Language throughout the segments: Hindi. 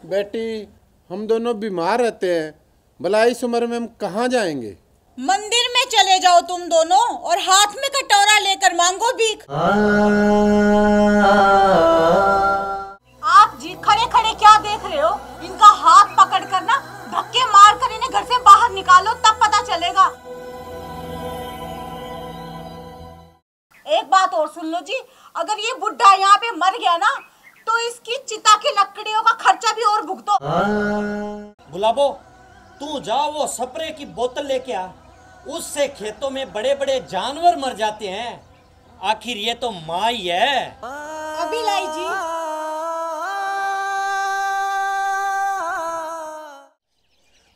बेटी, हम दोनों बीमार रहते हैं, भला इस उम्र में हम कहाँ जाएंगे? मंदिर में चले जाओ तुम दोनों और हाथ में कटोरा लेकर मांगो भीख। आप जी खड़े खड़े क्या देख रहे हो? इनका हाथ पकड़ कर ना धक्के मार कर इन्हें घर से बाहर निकालो, तब पता चलेगा। एक बात और सुन लो जी, अगर ये बुढ़ा यहाँ पे मर गया ना तो इसकी चिता की लकड़ियों का खर्चा भी और भुगतो। गुलाबो, तू जा वो स्प्रे की बोतल लेके आ, उससे खेतों में बड़े बड़े जानवर मर जाते हैं। आखिर ये तो माँ ही है। अभी लाई जी।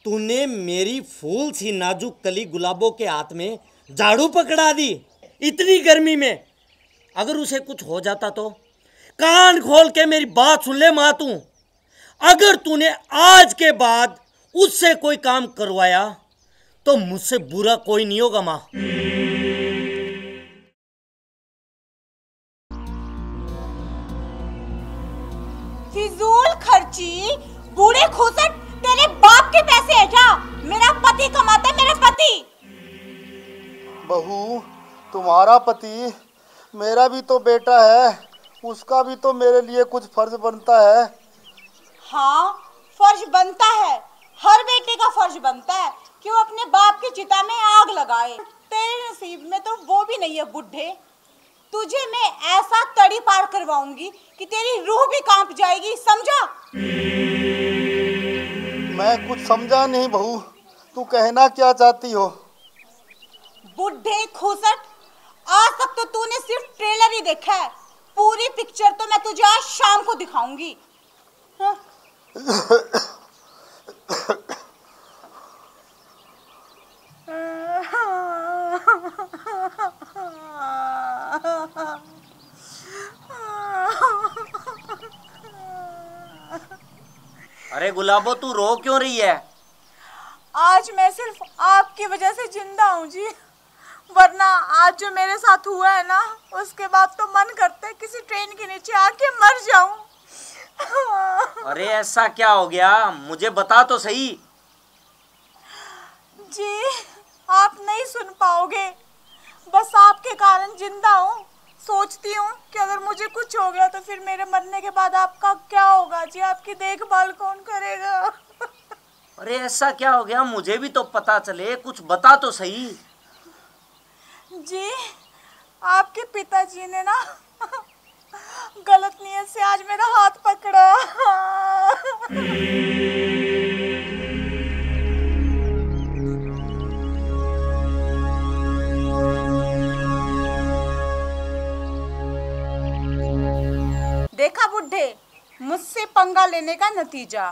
तूने मेरी फूल सी नाजुक कली गुलाबों के हाथ में झाड़ू पकड़ा दी इतनी गर्मी में। अगर उसे कुछ हो जाता तो? कान खोल के मेरी बात सुन ले माँ तू। अगर तूने आज के बाद उससे कोई काम करवाया तो मुझसे बुरा कोई नहीं होगा माँ। फिजूल खर्ची, बूढ़े खूसट, तेरे बाप के पैसे है क्या? मेरा पति कमाता है, मेरा पति। बहू, तुम्हारा पति मेरा भी तो बेटा है, उसका भी तो मेरे लिए कुछ फर्ज बनता है। हाँ, फर्ज बनता है, हर बेटे का फर्ज बनता है कि वो अपने बाप की चिता में आग लगाए। तेरे नसीब में तो वो भी नहीं है बुढ़े। तुझे मैं ऐसा तड़ी पार करवाऊंगी कि तेरी रूह भी कांप जाएगी, समझा? मैं कुछ समझा नहीं बहू, तू कहना क्या चाहती हो? बुढ़े खूसट, आज तक तो तूने सिर्फ ट्रेलर ही देखा है, पूरी पिक्चर तो मैं तुझे आज शाम को दिखाऊंगी। हाँ? अरे गुलाबो, तू रो क्यों रही है? आज मैं सिर्फ आपकी वजह से जिंदा हूँ जी, वरना आज जो मेरे साथ हुआ है ना, उसके बाद तो मन करता है किसी ट्रेन के नीचे आके मर जाऊं। अरे ऐसा क्या हो गया, मुझे बता तो सही। जी आप नहीं सुन पाओगे, बस आपके कारण जिंदा हूँ। सोचती हूँ कि अगर मुझे कुछ हो गया तो फिर मेरे मरने के बाद आपका क्या होगा जी, आपकी देखभाल कौन करेगा? अरे ऐसा क्या हो गया, मुझे भी तो पता चले, कुछ बता तो सही। जी आपके पिताजी ने ना गलत नियत से आज मेरा हाथ पकड़ा। देखा बुढ़े, मुझसे पंगा लेने का नतीजा।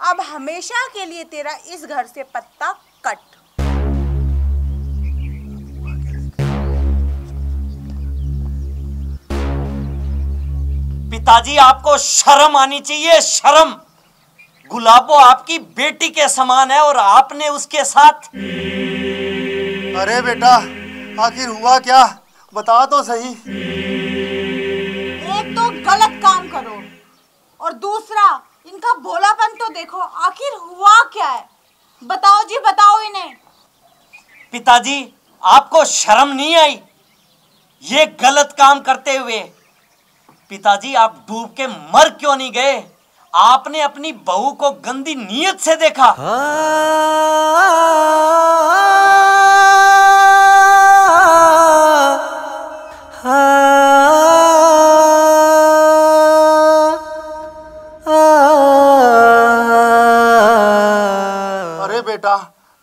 अब हमेशा के लिए तेरा इस घर से पत्ता कट। पिताजी, आपको शर्म आनी चाहिए, शर्म। गुलाबो आपकी बेटी के समान है और आपने उसके साथ। अरे बेटा, आखिर हुआ क्या, बता तो सही। एक तो गलत काम करो और दूसरा इनका भोलापन तो देखो, आखिर हुआ क्या है? बताओ जी, बताओ इन्हें। पिताजी, आपको शर्म नहीं आई ये गलत काम करते हुए? पिताजी, आप डूब के मर क्यों नहीं गए? आपने अपनी बहू को गंदी नीयत से देखा। अरे बेटा,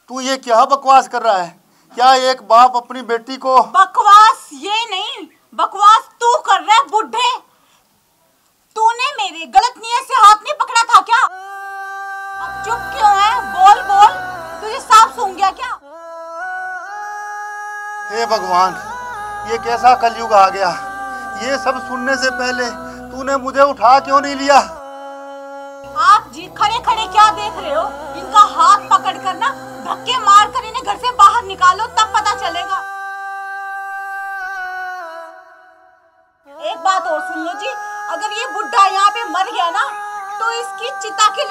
तू ये क्या बकवास कर रहा है? क्या एक बाप अपनी बेटी को... बकवास ये नहीं, बकवास तू कर रहा है बुढ़े। तूने मेरे गलत नियत से हाथ नहीं पकड़ा था क्या? अब चुप क्यों है? बोल बोल, तुझे साफ सूंघ गया क्या? हे भगवान, ये कैसा कलयुग आ गया। ये सब सुनने से पहले तूने मुझे उठा क्यों नहीं लिया? आप जी खड़े खड़े क्या देख रहे हो? इनका हाथ पकड़ कर ना धक्के मार कर इन्हें घर से बाहर निकालो, तब पता चलेगा। एक बात और सुन लो जी, अगर ये बुढ़ा यहाँ पे मर गया ना तो इसकी चिता की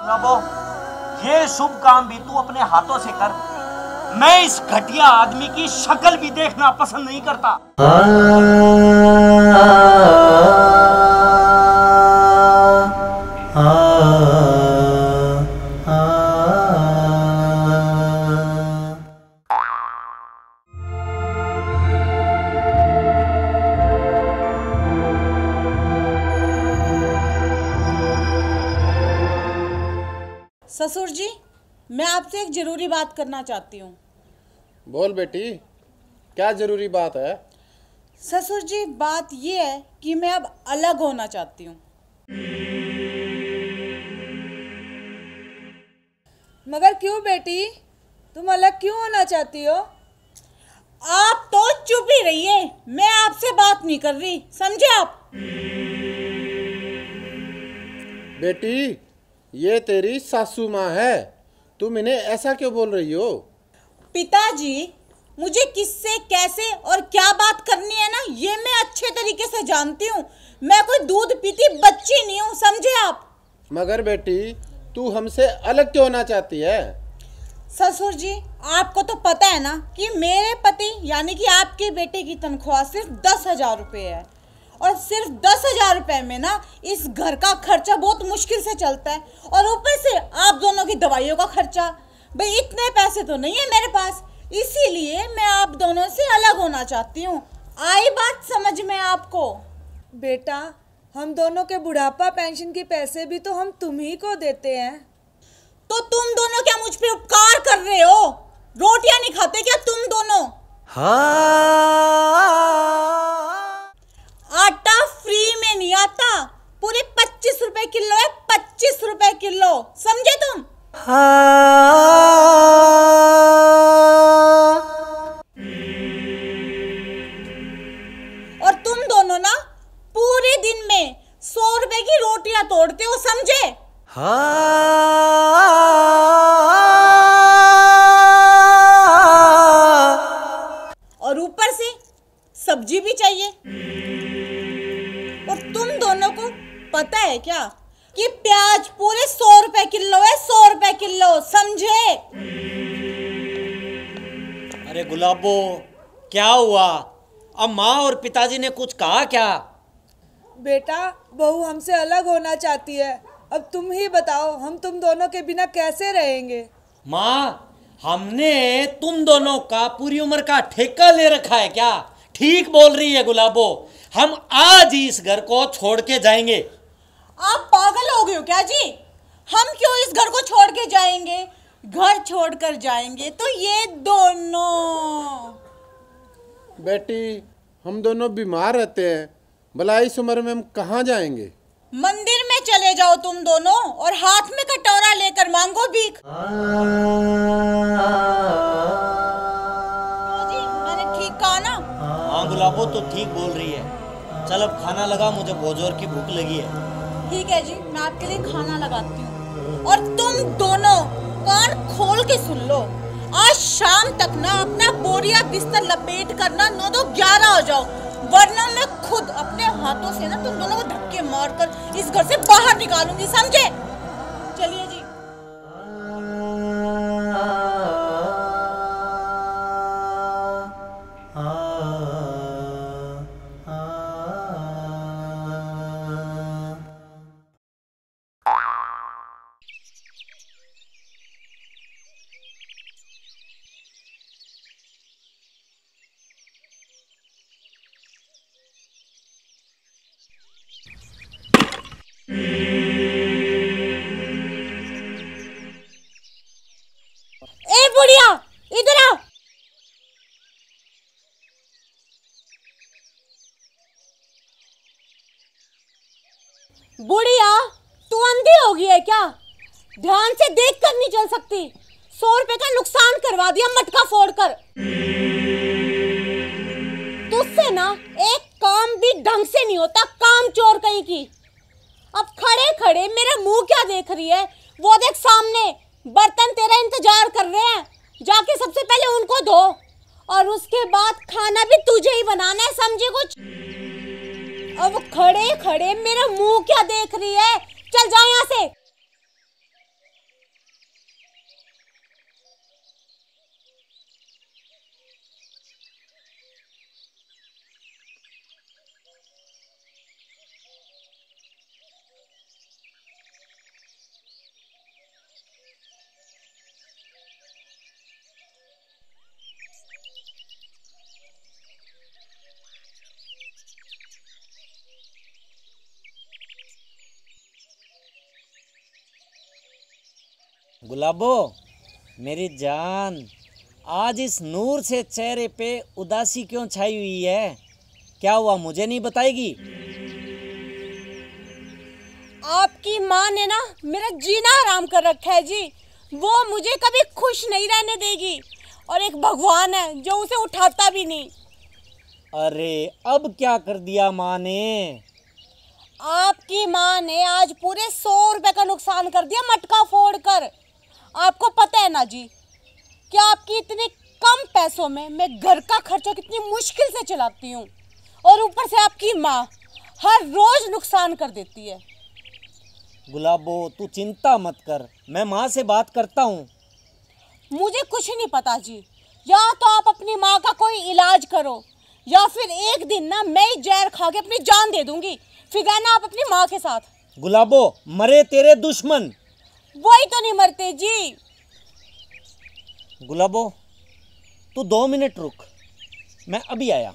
गुलाबो, ये शुभ काम भी तू अपने हाथों से कर। मैं इस घटिया आदमी की शक्ल भी देखना पसंद नहीं करता। ससुर जी, मैं आपसे एक जरूरी बात करना चाहती हूँ। बोल बेटी, क्या जरूरी बात है? ससुर जी, बात ये है कि मैं अब अलग होना चाहती हूँ। मगर क्यों बेटी, तुम अलग क्यों होना चाहती हो? आप तो चुप ही रहिए, मैं आपसे बात नहीं कर रही, समझे आप? बेटी, ये तेरी सासू माँ है, तुम इन्हें ऐसा क्यों बोल रही हो? पिताजी, मुझे किससे कैसे और क्या बात करनी है ना, ये मैं अच्छे तरीके से जानती हूँ। मैं कोई दूध पीती बच्ची नहीं हूँ, समझे आप? मगर बेटी, तू हमसे अलग क्यों होना चाहती है? ससुर जी, आपको तो पता है ना कि मेरे पति यानी कि आपके बेटे की तनख्वाह सिर्फ 10,000 रुपये है, और सिर्फ 10,000 रुपये में ना इस घर का खर्चा बहुत मुश्किल से चलता है, और ऊपर से आप दोनों की दवाइयों का खर्चा। भाई इतने पैसे तो नहीं है मेरे पास, इसीलिए मैं आप दोनों से अलग होना चाहती हूँ। आई बात समझ में आपको? बेटा, हम दोनों के बुढ़ापा पेंशन के पैसे भी तो हम तुम्ही को देते हैं। तो तुम दोनों क्या मुझ पे उपकार कर रहे हो? रोटियां नहीं खाते क्या तुम दोनों? आटा फ्री में नहीं आता, पूरे 25 रुपए किलो है, 25 रुपए किलो, समझे तुम? और तुम दोनों ना पूरे दिन में 100 रुपए की रोटियां तोड़ते हो, समझे? और ऊपर से सब्जी भी चाहिए। और तुम दोनों को पता है क्या कि प्याज पूरे 100 रुपए किलो है, 100 रुपए किलो, समझे? अरे गुलाबो, क्या हुआ? अब माँ और पिताजी ने कुछ कहा क्या? बेटा, बहू हमसे अलग होना चाहती है, अब तुम ही बताओ हम तुम दोनों के बिना कैसे रहेंगे? माँ, हमने तुम दोनों का पूरी उम्र का ठेका ले रखा है क्या? ठीक बोल रही है गुलाबो, हम आज ही इस घर को छोड़ के जाएंगे। आप पागल हो गए हो क्या जी? हम क्यों इस घर को छोड़ के जाएंगे? घर छोड़कर जाएंगे तो ये दोनों। बेटी, हम दोनों बीमार रहते हैं, भला इस उम्र में हम कहाँ जाएंगे? मंदिर में चले जाओ तुम दोनों, और हाथ में कटोरा लेकर मांगो भीख। जी, मैंने ठीक कहा ना? हाँ गुलाबो, तो ठीक बोल रही है। चल अब खाना लगा, मुझे बहुत जोर की भूख लगी है। ठीक है जी, मैं आपके लिए खाना लगाती हूँ। और तुम दोनों कान खोल के सुन लो, आज शाम तक ना अपना बोरिया बिस्तर लपेट कर ना 9 तो 11 हो जाओ, वरना मैं खुद अपने हाथों से ना तुम दोनों को धक्के मारकर इस घर से बाहर निकालूंगी, समझे? चलिए जी। ए बुढ़िया, इधर आ। बुढ़िया, तू अंधी हो गई है क्या? ध्यान से देख कर नहीं चल सकती? 100 रुपए का नुकसान करवा दिया मटका फोड़कर। तुझसे ना एक काम भी ढंग से नहीं होता, काम चोर कहीं की। अब खड़े खड़े मेरा मुंह क्या देख रही है? वो देख सामने बर्तन तेरा इंतजार कर रहे हैं, जाके सबसे पहले उनको धो, और उसके बाद खाना भी तुझे ही बनाना है, समझे कुछ? अब खड़े खड़े मेरा मुंह क्या देख रही है? चल जा यहाँ से। गुलाबो, मेरी जान, आज इस नूर से चेहरे पे उदासी क्यों छाई हुई है? क्या हुआ, मुझे नहीं बताएगी? आपकी माँ ने ना मेरा जीना हराम कर रखा है जी। वो मुझे कभी खुश नहीं रहने देगी, और एक भगवान है जो उसे उठाता भी नहीं। अरे अब क्या कर दिया माँ ने? आपकी माँ ने आज पूरे 100 रुपए का नुकसान कर दिया मटका फोड़कर। आपको पता है ना जी कि आपकी इतने कम पैसों में मैं घर का खर्चा कितनी मुश्किल से चलाती हूँ, और ऊपर से आपकी माँ हर रोज नुकसान कर देती है। गुलाबो, तू चिंता मत कर, मैं माँ से बात करता हूँ। मुझे कुछ नहीं पता जी। या तो आप अपनी माँ का कोई इलाज करो, या फिर एक दिन ना मैं ही जहर खा के अपनी जान दे दूंगी। फिर ना आप अपनी माँ के साथ। गुलाबो, मरे तेरे दुश्मन, वही तो नहीं मरते जी। गुलाबो, तू 2 मिनट रुक, मैं अभी आया।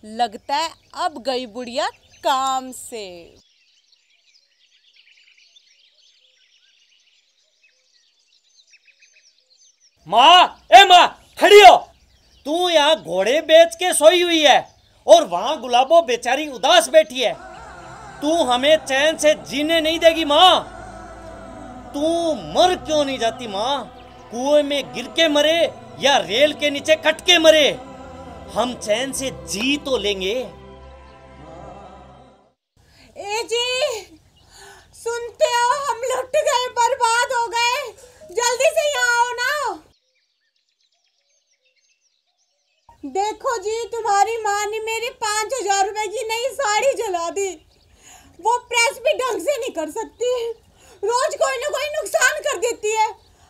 लगता है अब गई बुढ़िया काम से। माँ, ए माँ, खड़ी हो। तू यहाँ घोड़े बेच के सोई हुई है और वहां गुलाबो बेचारी उदास बैठी है। तू हमें चैन से जीने नहीं देगी माँ। तू मर क्यों नहीं जाती माँ? कुएं में गिर के मरे या रेल के नीचे कट के मरे, हम चैन से जी तो लेंगे। ए जी, सुनते हो? हम लुट गए, बर्बाद हो गए। जल्दी से यहाँ आओ ना। देखो जी, तुम्हारी माँ ने मेरी 5000 रुपए की नई साड़ी जला दी। वो प्रेस भी ढंग से नहीं कर सकती, रोज कोई ना कोई नुकसान कर देती है।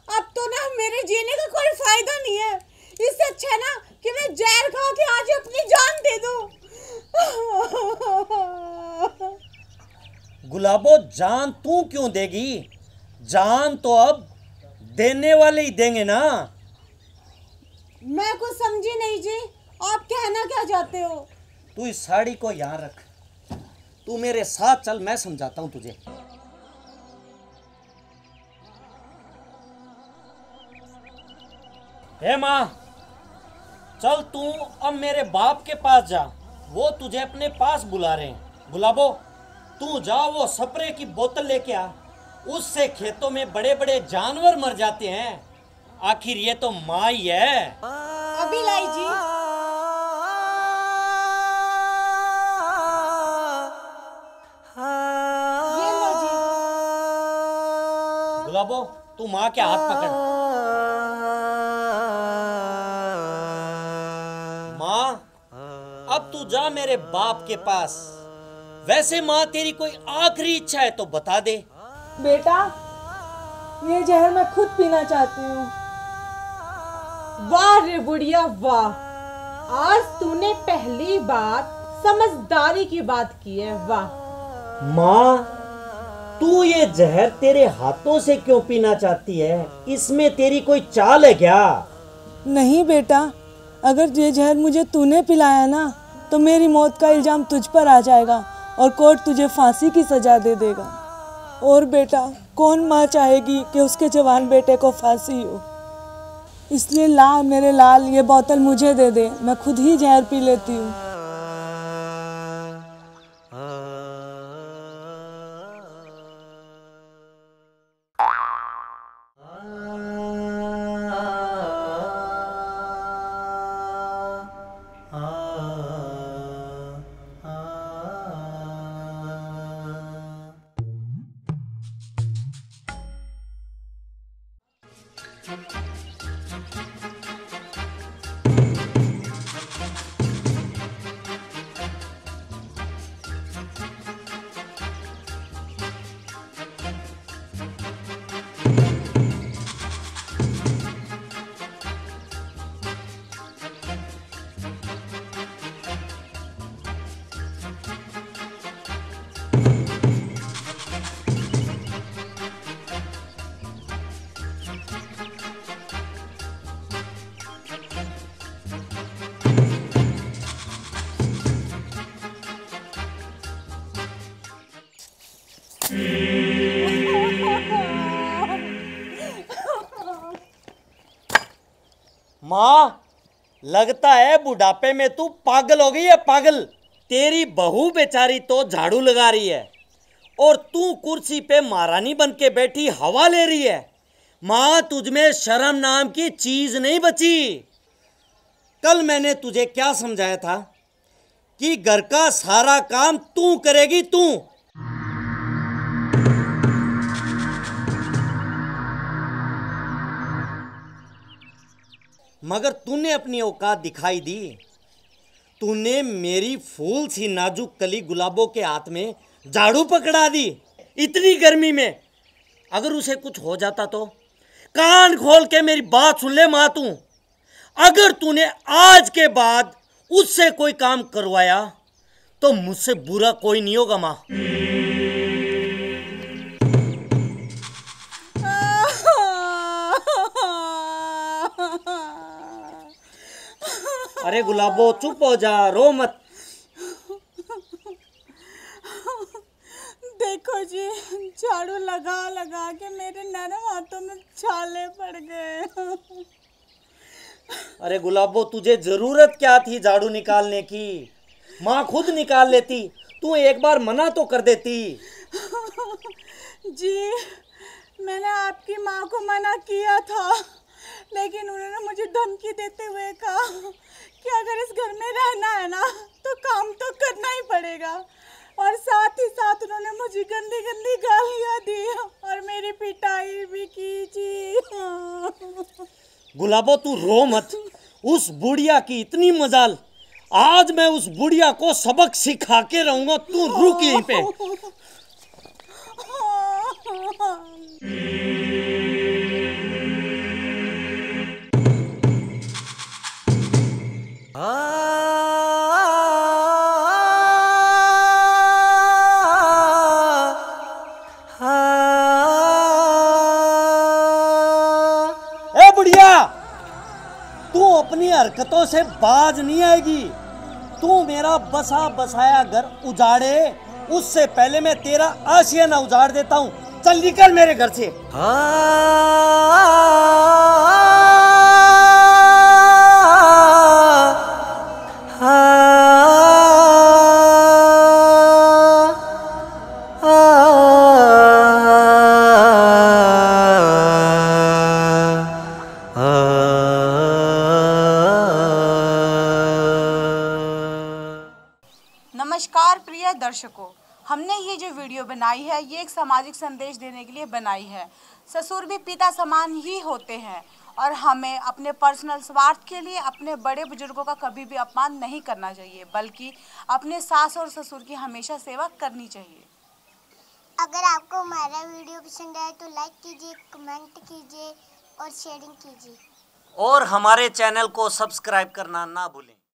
अब तो ना मेरे जीने का कोई फायदा नहीं है। इससे अच्छा है ना कि मैं जहर खा के आज अपनी जान दे दूं। गुलाबो, जान तू क्यों देगी? जान तो अब देने वाले ही देंगे ना। मैं कुछ समझी नहीं जी, आप कहना क्या चाहते हो? तू इस साड़ी को यहाँ रख, तू मेरे साथ चल, मैं समझाता हूँ तुझे। हे माँ, चल तू अब मेरे बाप के पास जा, वो तुझे अपने पास बुला रहे हैं। गुलाबो, तू जा वो स्प्रे की बोतल लेके आ, उससे खेतों में बड़े बड़े जानवर मर जाते हैं। आखिर ये तो माँ ही है। अभी लाई जी। ये लो जी। गुलाबो, तू माँ के हाथ पकड़। माँ, अब तू जा मेरे बाप के पास। वैसे माँ, तेरी कोई आखिरी इच्छा है तो बता दे। बेटा, ये जहर मैं खुद पीना चाहती हूँ। वाह रे बुढ़िया वाह, आज तूने पहली बार समझदारी की बात की है। वाह। माँ, तू ये जहर तेरे हाथों से क्यों पीना चाहती है? इसमें तेरी कोई चाल है क्या? नहीं बेटा, अगर ये जहर मुझे तूने पिलाया ना तो मेरी मौत का इल्जाम तुझ पर आ जाएगा और कोर्ट तुझे फांसी की सजा दे देगा। और बेटा, कौन माँ चाहेगी कि उसके जवान बेटे को फांसी हो? इसलिए ला मेरे लाल, ये बोतल मुझे दे दे, मैं खुद ही जहर पी लेती हूँ। लगता है बुढ़ापे में तू पागल हो गई है, पागल। तेरी बहू बेचारी तो झाड़ू लगा रही है और तू कुर्सी पे महारानी बन के बैठी हवा ले रही है। मां, तुझमें शर्म नाम की चीज नहीं बची। कल मैंने तुझे क्या समझाया था कि घर का सारा काम तू करेगी, तू। मगर तूने अपनी औकात दिखाई दी। तूने मेरी फूल सी नाजुक कली गुलाबों के हाथ में झाड़ू पकड़ा दी इतनी गर्मी में। अगर उसे कुछ हो जाता तो? कान खोल के मेरी बात सुन ले मां तू। अगर तूने आज के बाद उससे कोई काम करवाया तो मुझसे बुरा कोई नहीं होगा मां। अरे गुलाबो चुप हो जा, रो मत। देखो जी, झाड़ू लगा लगा के मेरे नरम हाथों में छाले पड़ गए। अरे गुलाबो, तुझे जरूरत क्या थी झाड़ू निकालने की? माँ खुद निकाल लेती, तू एक बार मना तो कर देती। जी, मैंने आपकी माँ को मना किया था, लेकिन उन्होंने मुझे धमकी देते हुए कहा कि अगर इस घर में रहना है ना तो काम तो करना ही पड़ेगा, और साथ ही साथ उन्होंने मुझे गंदी गंदी गालियाँ दी और मेरी पिटाई भी की जी। गुलाबो तू रो मत। उस बुढ़िया की इतनी मजाल, आज मैं उस बुढ़िया को सबक सिखा के रहूंगा। तू रुक यहीं पे। तू अपनी हरकतों से बाज नहीं आएगी। तू मेरा बसा बसाया घर उजाड़े उससे पहले मैं तेरा आशियाना उजाड़ देता हूँ। चल निकल मेरे घर से। नमस्कार प्रिय दर्शकों, हमने ये जो वीडियो बनाई है ये एक सामाजिक संदेश देने के लिए बनाई है। ससुर भी पिता समान ही होते हैं और हमें अपने पर्सनल स्वार्थ के लिए अपने बड़े बुजुर्गों का कभी भी अपमान नहीं करना चाहिए, बल्कि अपने सास और ससुर की हमेशा सेवा करनी चाहिए। अगर आपको हमारा वीडियो पसंद आए तो लाइक कीजिए, कमेंट कीजिए और शेयरिंग कीजिए, और हमारे चैनल को सब्सक्राइब करना ना भूलें।